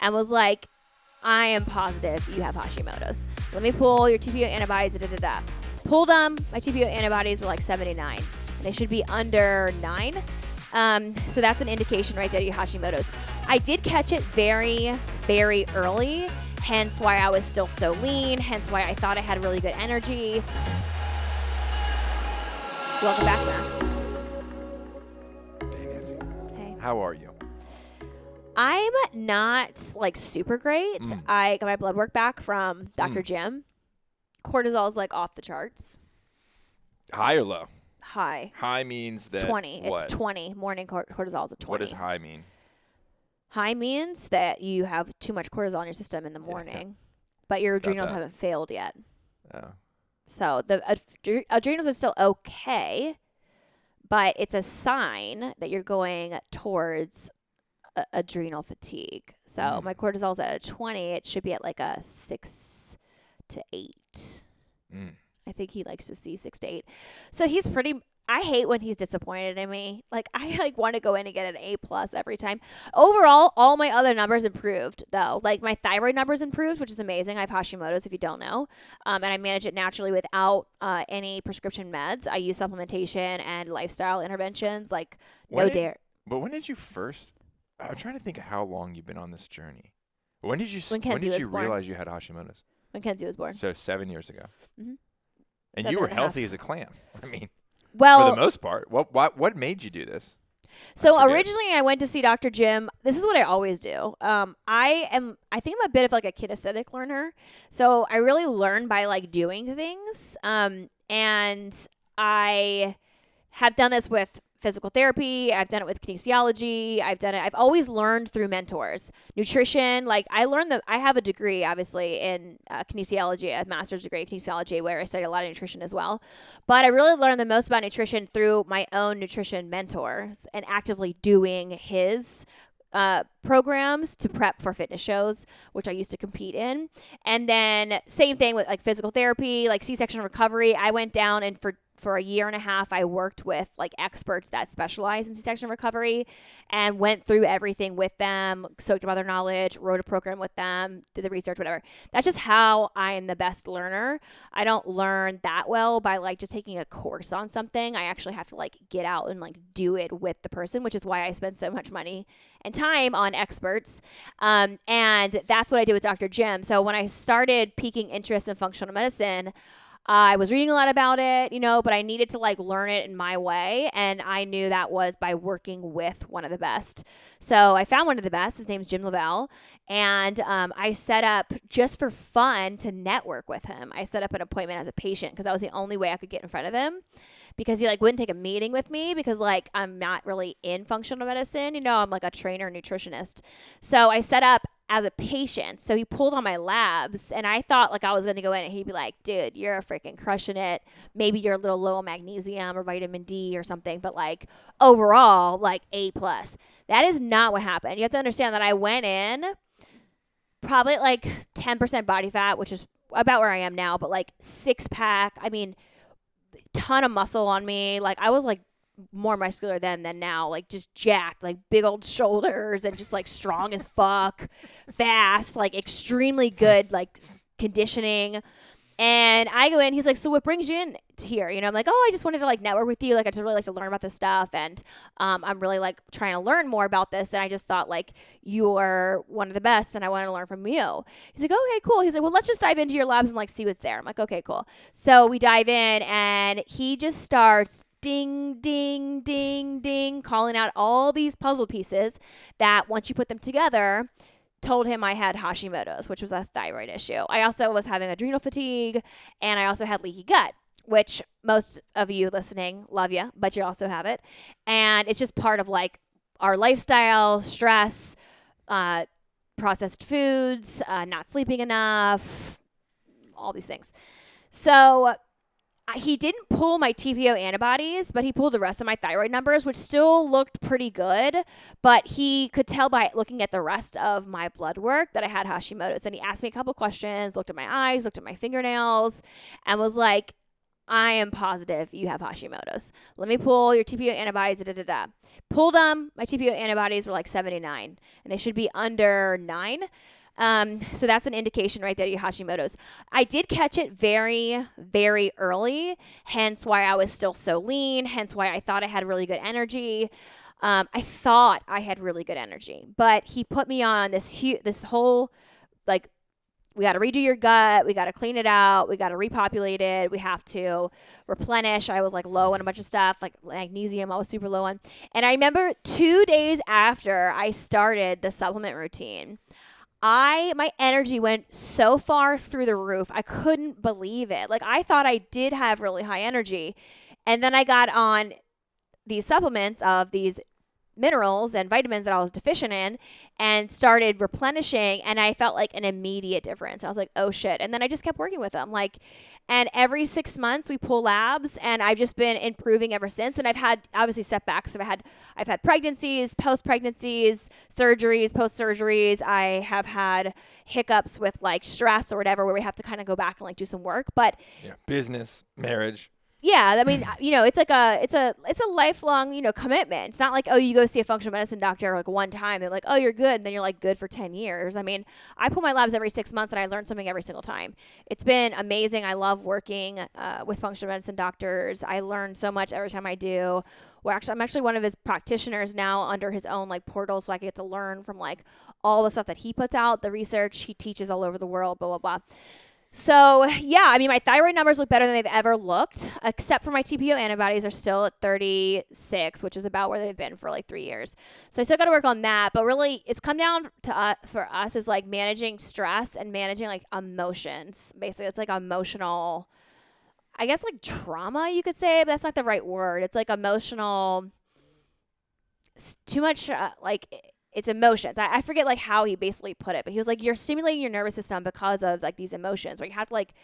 and was like, I am positive you have Hashimoto's. Let me pull your TPO antibodies, Pulled them. My TPO antibodies were like 79. And they should be under 9. So that's an indication right there you have Hashimoto's. I did catch it very, very early, hence why I was still so lean, hence why I thought I had really good energy. Welcome back, Max. Hey, Nancy. Hey. How are you? I'm not like super great. I got my blood work back from Dr. Jim. Cortisol is like off the charts. High or low? High. High means It's that 20. what? It's 20. Morning cortisol is a 20. What does high mean? High means that you have too much cortisol in your system in the morning, but your adrenals haven't failed yet. Oh. So the adrenals are still okay, but it's a sign that you're going towards adrenal fatigue. So my cortisol's at a 20. It should be at like a 6 to 8. I think he likes to see 6 to 8. So he's pretty. I hate when he's disappointed in me. Like I like want to go in and get an A+ every time. Overall, all my other numbers improved though. Like my thyroid numbers improved, which is amazing. I have Hashimoto's if you don't know, and I manage it naturally without any prescription meds. I use supplementation and lifestyle interventions like no dairy. But when did you first? I'm trying to think of how long you've been on this journey. When did you realize you had Hashimoto's? When Kenzie was born. So 7 years ago. Mm-hmm. And you were healthy as a clam. I mean, well, for the most part. What made you do this? So originally I went to see Dr. Jim. This is what I always do. I think I'm a bit of like a kinesthetic learner. So I really learn by like doing things. And I have done this with physical therapy. I've done it with kinesiology. I've always learned through mentors. Nutrition, like I have a degree, obviously, in kinesiology, a master's degree in kinesiology, where I studied a lot of nutrition as well. But I really learned the most about nutrition through my own nutrition mentors and actively doing his programs to prep for fitness shows, which I used to compete in. And then same thing with like physical therapy, like C-section recovery. I went down and for a year and a half, I worked with like experts that specialize in C-section recovery and went through everything with them, soaked up their knowledge, wrote a program with them, did the research, whatever. That's just how I am the best learner. I don't learn that well by like just taking a course on something. I actually have to like get out and like do it with the person, which is why I spend so much money and time on experts. And that's what I did with Dr. Jim. So when I started piquing interest in functional medicine, I was reading a lot about it, but I needed to like learn it in my way. And I knew that was by working with one of the best. So I found one of the best. His name's Jim Lavelle. And I set up just for fun to network with him. I set up an appointment as a patient because that was the only way I could get in front of him, because he like wouldn't take a meeting with me because like I'm not really in functional medicine. I'm like a trainer nutritionist. So I set up as a patient. So he pulled on my labs and I thought like I was going to go in and he'd be like, dude, you're freaking crushing it. Maybe you're a little low on magnesium or vitamin D or something, but like overall, like A+. That is not what happened. You have to understand that I went in probably like 10% body fat, which is about where I am now, but like 6-pack. I mean, ton of muscle on me. Like I was like more muscular then than now, like just jacked, like big old shoulders and just like strong as fuck, fast, like extremely good, like conditioning. And I go in, he's like, so what brings you in here? I'm like, oh, I just wanted to like network with you. Like I just really like to learn about this stuff. And I'm really like trying to learn more about this. And I just thought like you're one of the best and I want to learn from you. He's like, okay, cool. He's like, well, let's just dive into your labs and like see what's there. I'm like, okay, cool. So we dive in and he just starts ding, ding, ding, ding, calling out all these puzzle pieces that once you put them together, told him I had Hashimoto's, which was a thyroid issue. I also was having adrenal fatigue, and I also had leaky gut, which most of you listening love you, but you also have it. And it's just part of like our lifestyle, stress, processed foods, not sleeping enough, all these things. So he didn't pull my TPO antibodies, but he pulled the rest of my thyroid numbers, which still looked pretty good. But he could tell by looking at the rest of my blood work that I had Hashimoto's. And he asked me a couple questions, looked at my eyes, looked at my fingernails, and was like, I am positive you have Hashimoto's. Let me pull your TPO antibodies. Pulled them. My TPO antibodies were like 79, and they should be under 9. So that's an indication right there, you Hashimoto's. I did catch it very, very early, hence why I was still so lean, hence why I thought I had really good energy. I thought I had really good energy, but he put me on this whole, like, we got to redo your gut. We got to clean it out. We got to repopulate it. We have to replenish. I was like low on a bunch of stuff, like magnesium. I was super low on. And I remember 2 days after I started the supplement routine, my energy went so far through the roof. I couldn't believe it. Like, I thought I did have really high energy. And then I got on these supplements of these minerals and vitamins that I was deficient in and started replenishing, and I felt like an immediate difference. I was like, oh shit. And then I just kept working with them. Like, and every 6 months we pull labs, and I've just been improving ever since. And I've had obviously setbacks. I've had pregnancies, post-pregnancies, surgeries, post-surgeries. I have had hiccups with like stress or whatever, where we have to kind of go back and like do some work. But business, marriage. Yeah, I mean, it's like it's a lifelong, commitment. It's not like, oh, you go see a functional medicine doctor like one time, they're like, oh, you're good, and then you're like good for 10 years. I mean, I pull my labs every 6 months, and I learn something every single time. It's been amazing. I love working with functional medicine doctors. I learn so much every time I do. I'm actually one of his practitioners now under his own like portal, so I get to learn from like all the stuff that he puts out, the research he teaches all over the world, blah blah blah. So, yeah, I mean, my thyroid numbers look better than they've ever looked, except for my TPO antibodies are still at 36, which is about where they've been for like 3 years. So I still got to work on that. But really, it's come down to for us is like managing stress and managing like emotions. Basically, it's like emotional, I guess like trauma, you could say, but that's not the right word. It's like emotional, too much it's emotions. I forget like how he basically put it, but he was like, you're stimulating your nervous system because of like these emotions, where you have to like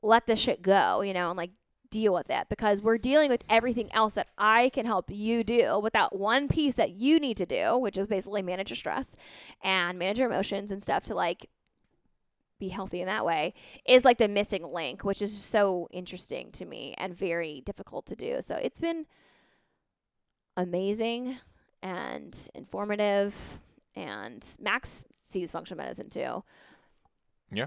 let this shit go, and like deal with it, because we're dealing with everything else that I can help you do with that one piece that you need to do, which is basically manage your stress and manage your emotions and stuff to like be healthy in that way, is like the missing link, which is so interesting to me and very difficult to do. So it's been amazing and informative, and Max sees functional medicine too. Yeah.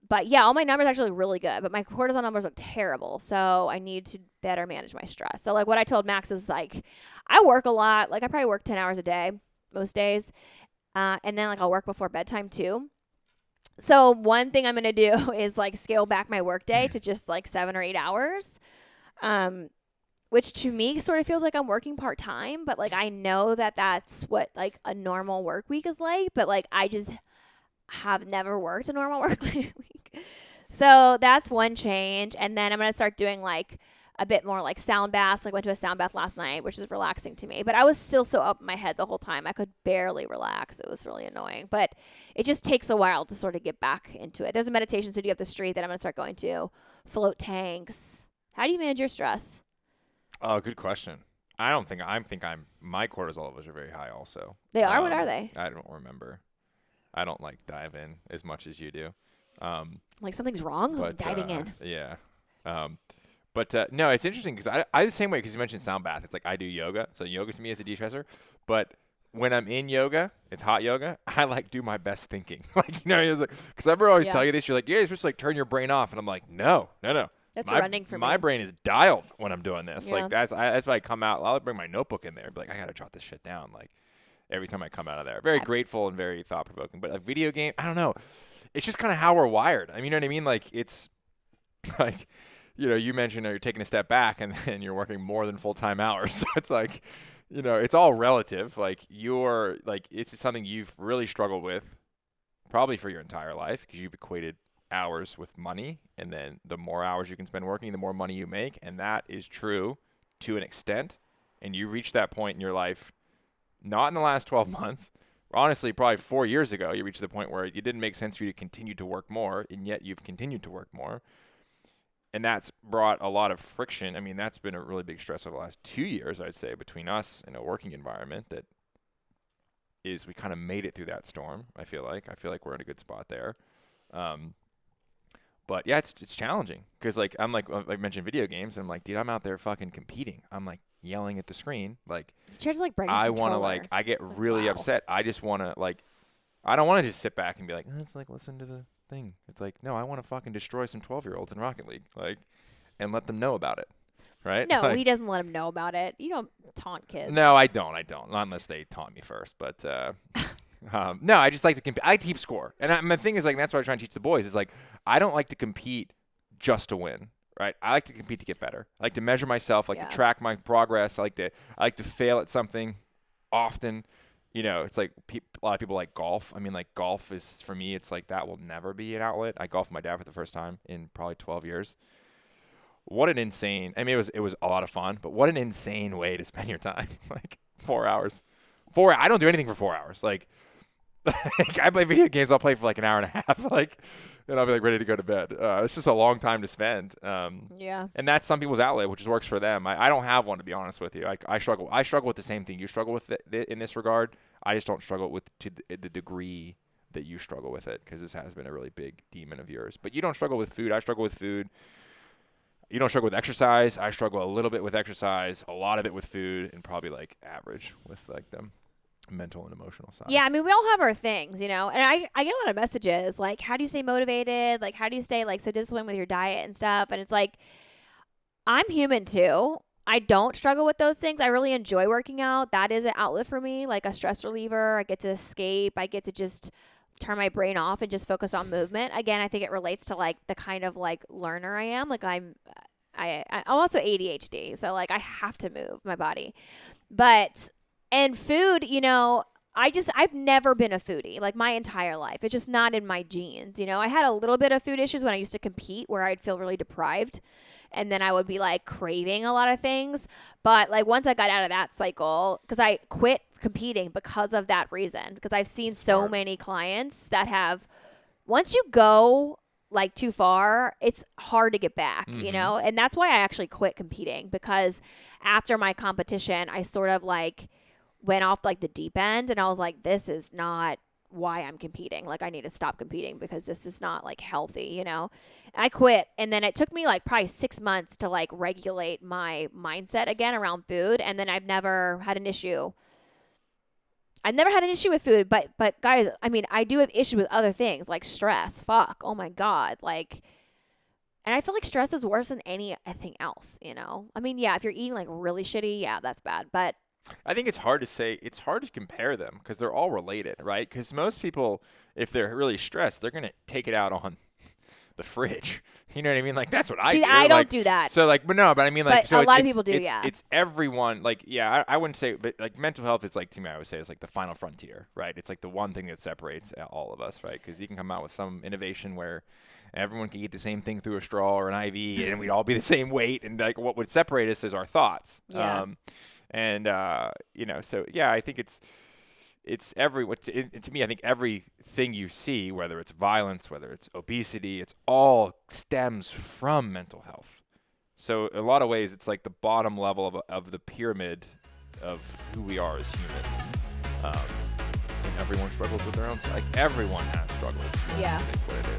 But yeah, all my numbers are actually really good, but my cortisol numbers look terrible. So I need to better manage my stress. So like what I told Max is like, I work a lot. Like I probably work 10 hours a day most days. And then like I'll work before bedtime too. So one thing I'm going to do is like scale back my work day to just like 7 or 8 hours. Which to me sort of feels like I'm working part-time, but like I know that that's what like a normal work week is like, but like I just have never worked a normal work week. So that's one change. And then I'm going to start doing like a bit more like sound baths. Like went to a sound bath last night, which is relaxing to me, but I was still so up in my head the whole time. I could barely relax. It was really annoying, but it just takes a while to sort of get back into it. There's a meditation studio up the street that I'm going to start going to, float tanks. How do you manage your stress? Oh, good question. I think my cortisol levels are very high also. They are? What are they? I don't remember. I don't like dive in as much as you do. Like something's wrong? But, I'm diving in. Yeah. But no, it's interesting because I the same way, because you mentioned sound bath. It's like I do yoga. So yoga to me is a de-stressor. But when I'm in yoga, it's hot yoga, I like do my best thinking. Like, because I always tell you this. You're like, yeah, you're supposed to like turn your brain off. And I'm like, no. That's running for me. My brain is dialed when I'm doing this. Yeah. Like that's why I come out. I'll bring my notebook in there and be like, I gotta jot this shit down. Like every time I come out of there, very grateful and very thought provoking. But a video game, I don't know. It's just kind of how we're wired. I mean, you know what I mean? Like it's like, you mentioned you're taking a step back and then you're working more than full-time hours. So it's like, it's all relative. Like it's something you've really struggled with probably for your entire life, because you've equated hours with money, and then the more hours you can spend working, the more money you make, and that is true to an extent. And you reached that point in your life not in the last 12 months, honestly probably 4 years ago. You reached the point where it didn't make sense for you to continue to work more, and yet you've continued to work more, and that's brought a lot of friction. I mean, that's been a really big stress over the last 2 years, I'd say, between us and a working environment that is, we kind of made it through that storm. I feel like we're in a good spot there. But yeah, it's challenging because like I'm like I mentioned video games. And I'm like, dude, I'm out there fucking competing. I'm like yelling at the screen. Like Just like bring I want to like I get really upset. I just want to like I don't want to just sit back and be like, it's like listen to the thing. It's like no, I want to fucking destroy some 12-year-olds in Rocket League, like, and let them know about it. Right? No, like, he doesn't let him know about it. You don't taunt kids. No, I don't. Not unless they taunt me first. But no, I just like to compete. I keep score. And my thing is, like, that's what I try and teach the boys is, like, I don't like to compete just to win, right? I like to compete to get better. I like to measure myself. I like to track my progress. I like to fail at something often. You know, it's like a lot of people like golf. I mean, like, golf is, for me, it's like that will never be an outlet. I golfed with my dad for the first time in probably 12 years. What an insane, I mean, it was a lot of fun, but what an insane way to spend your time. Like 4 hours. I don't do anything for 4 hours. Like I play video games, I'll play for like an hour and a half, like, and I'll be like ready to go to bed. It's just a long time to spend. Yeah. And that's some people's outlet, which works for them. I don't have one, to be honest with you. I struggle with the same thing you struggle with in this regard. I just don't struggle with to the degree that you struggle with it, because this has been a really big demon of yours. But you don't struggle with food. I struggle with food. You don't struggle with exercise. I struggle a little bit with exercise, a lot of it with food, and probably like average with like the mental and emotional side. Yeah, I mean, we all have our things, you know. And I get a lot of messages like, how do you stay motivated? Like, how do you stay like so disciplined with your diet and stuff? And it's like, I'm human too. I don't struggle with those things. I really enjoy working out. That is an outlet for me, like a stress reliever. I get to escape. I get to just turn my brain off and just focus on movement. Again, I think it relates to like the kind of like learner I am. Like I'm also ADHD, so like I have to move my body. But and food, you know, I've never been a foodie like my entire life. It's just not in my genes. You know, I had a little bit of food issues when I used to compete where I'd feel really deprived. And then I would be like craving a lot of things. But like once I got out of that cycle, because I quit competing because of that reason, because I've seen so many clients that have, once you go like too far, it's hard to get back, you know? And that's why I actually quit competing, because after my competition, I sort of like went off like the deep end, and I was like, this is not why I'm competing. Like I need to stop competing because this is not like healthy, you know? I quit. And then it took me like probably 6 months to like regulate my mindset again around food. And then I've never had an issue. I've never had an issue with food, but guys, I mean, I do have issues with other things like stress. Fuck. Oh my God. Like, and I feel like stress is worse than anything else, you know? I mean, yeah, if you're eating like really shitty, yeah, that's bad. But I think it's hard to compare them because they're all related, right? Because most people, if they're really stressed, they're going to take it out on the fridge. You know what I mean? Like, that's what I do. I don't do that. So, like, but I mean, like, but so a lot of people do, yeah. It's everyone, like, yeah, I wouldn't say, but, like, mental health is, like, to me, I would say, it's like the final frontier, right? It's, like, the one thing that separates all of us, right? Because you can come out with some innovation where everyone can eat the same thing through a straw or an IV, and we'd all be the same weight, and, like, what would separate us is our thoughts. Yeah. And, you know, so, yeah, I think it's to me, I think everything you see, whether it's violence, whether it's obesity, it's all stems from mental health. So in a lot of ways, it's like the bottom level of the pyramid of who we are as humans. And everyone struggles with their own, like everyone has struggles. Yeah. I think what it is.